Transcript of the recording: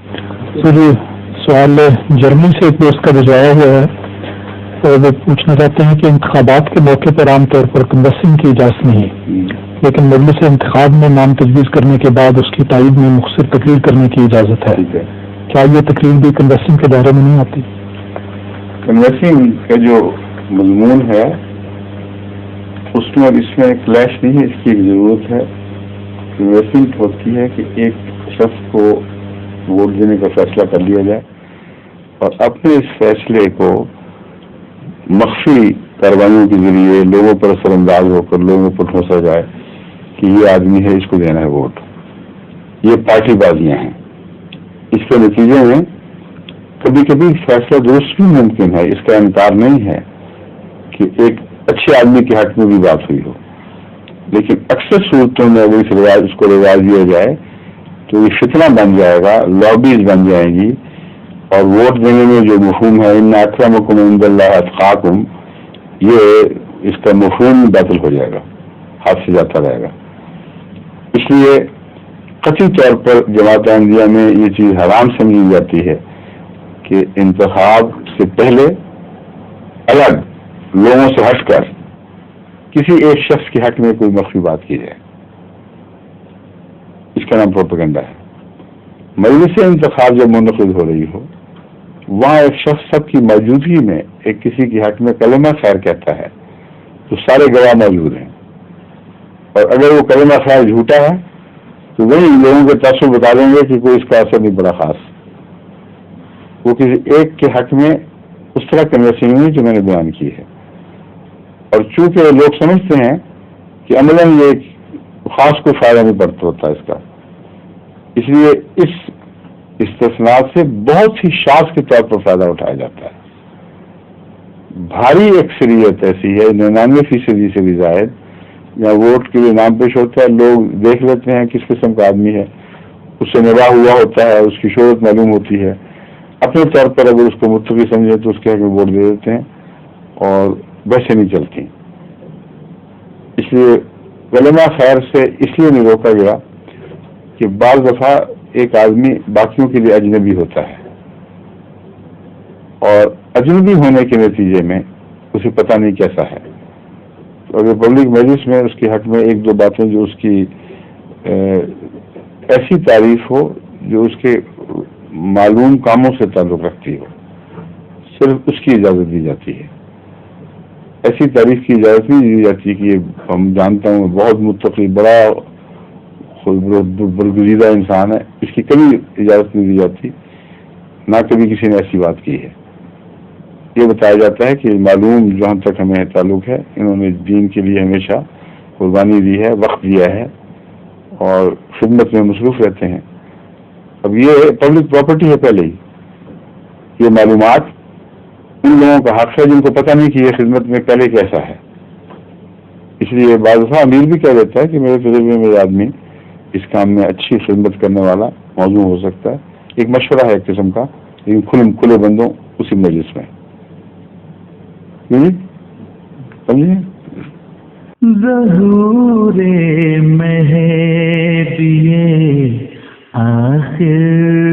سر سوال جرمنی سے ایک دوست کا بھجوایا ہوا ہے اور وہ پوچھنا چاہتے ہیں کہ انتخابات کے موقع پر عام طور پر کنوسنگ کی اجازت نہیں ہے، لیکن مجلس انتخاب میں نام تجویز کرنے کے بعد اس کی تائید میں مختصر تقریر کرنے کی اجازت ہے، کیا یہ تقریر بھی کنوسنگ کے دائرے میں نہیں آتی؟ کنوسنگ کا جو مضمون ہے اس میں اور اس میں کلیش نہیں ہے، اس کی ایک ضرورت ہے۔ کنوسنگ ہوتی ہے کہ ایک شخص کو ووٹ دینے کا فیصلہ کر لیا جائے اور اپنے اس فیصلے کو مخفی کاروائیوں کے ذریعے لوگوں پر اثر انداز ہو کر لوگوں پر ٹھونسا جائے کہ یہ آدمی ہے، اس کو دینا ہے ووٹ۔ یہ پارٹی بازیاں ہیں۔ اس کے نتیجے میں کبھی کبھی فیصلہ درست بھی ممکن ہے، اس کا انکار نہیں ہے کہ ایک اچھے آدمی کے حق میں بھی بات ہوئی ہو، لیکن اکثر صورتوں میں اگر اس کو رواج دیا جائے تو یہ فتنہ بن جائے گا، لابیز بن جائیں گی، اور ووٹ دینے میں جو مفہوم ہے ان اکرمکم عند اللہ اتقاکم، یہ اس کا مفہوم باطل ہو جائے گا، ہاتھ سے جاتا رہے گا۔ اس لیے قطعی طور پر جماعت احمدیہ میں یہ چیز حرام سمجھی جاتی ہے کہ انتخاب سے پہلے الگ لوگوں سے ہٹ کر کسی ایک شخص کے حق میں کوئی مخفی بات کی جائے۔ اس کا نام پروپیگنڈا ہے۔ مجلس انتخاب جب منعقد ہو رہی ہو، وہاں ایک شخص سب کی موجودگی میں ایک کسی کے حق میں کلمہ خیر کہتا ہے تو سارے گواہ موجود ہیں، اور اگر وہ کلمہ خیر جھوٹا ہے تو وہی لوگوں کے تعصب بتا دیں گے کہ کوئی اس کا اثر نہیں پڑا خاص۔ وہ کسی ایک کے حق میں اس طرح کنوینسنگ نہیں جو میں نے بیان کی ہے، اور چونکہ لوگ سمجھتے ہیں کہ عملاً یہ خاص کوئی فائدہ نہیں پڑتا ہوتا اس کا، اس لیے اس استثناء سے بہت سی شاذ کے طور پر فائدہ اٹھایا جاتا ہے۔ بھاری اکثریت ایسی ہے 99% سے بھی زائد، یا ووٹ کے لیے نام پیش ہوتا ہے، لوگ دیکھ لیتے ہیں کس قسم کا آدمی ہے، اس سے نباہ ہوا ہوتا ہے، اس کی شہرت معلوم ہوتی ہے، اپنے طور پر اگر اس کو متقی سمجھے تو اس کے حق میں ووٹ دے دیتے ہیں، اور ویسے نہیں چلتی۔ اس لیے کلمہ خیر سے اس لیے نہیں روکا گیا کہ بعض دفعہ ایک آدمی باقیوں کے لیے اجنبی ہوتا ہے، اور اجنبی ہونے کے نتیجے میں اسے پتہ نہیں کیسا ہے، تو اگر پبلک مجلس میں اس کے حق میں ایک دو باتیں جو اس کی ایسی تعریف ہو جو اس کے معلوم کاموں سے تعلق رکھتی ہو، صرف اس کی اجازت دی جاتی ہے۔ ایسی تعریف کی اجازت نہیں دی جاتی کہ ہم جانتا ہوں بہت متقی بڑا برگزیدہ انسان ہے، اس کی کبھی اجازت نہیں دی جاتی، نہ کبھی کسی نے ایسی بات کی ہے۔ یہ بتایا جاتا ہے کہ معلوم جہاں تک ہمیں تعلق ہے انہوں نے دین کے لیے ہمیشہ قربانی دی ہے، وقت دیا ہے، اور خدمت میں مصروف رہتے ہیں۔ اب یہ پبلک پراپرٹی ہے پہلے ہی، یہ معلومات ان لوگوں کا حق ہے جن کو پتہ نہیں کہ یہ خدمت میں پہلے کیسا ہے۔ اس لیے بعض دفعہ امیر بھی کہہ دیتا ہے کہ میرے تجربے میں آدمی اس کام میں اچھی خدمت کرنے والا موضوع ہو سکتا ہے۔ ایک مشورہ ہے ایک قسم کا، لیکن کھلے بندوں اسی مجلس میں۔ سمجھے؟ ظہور مہدی آخر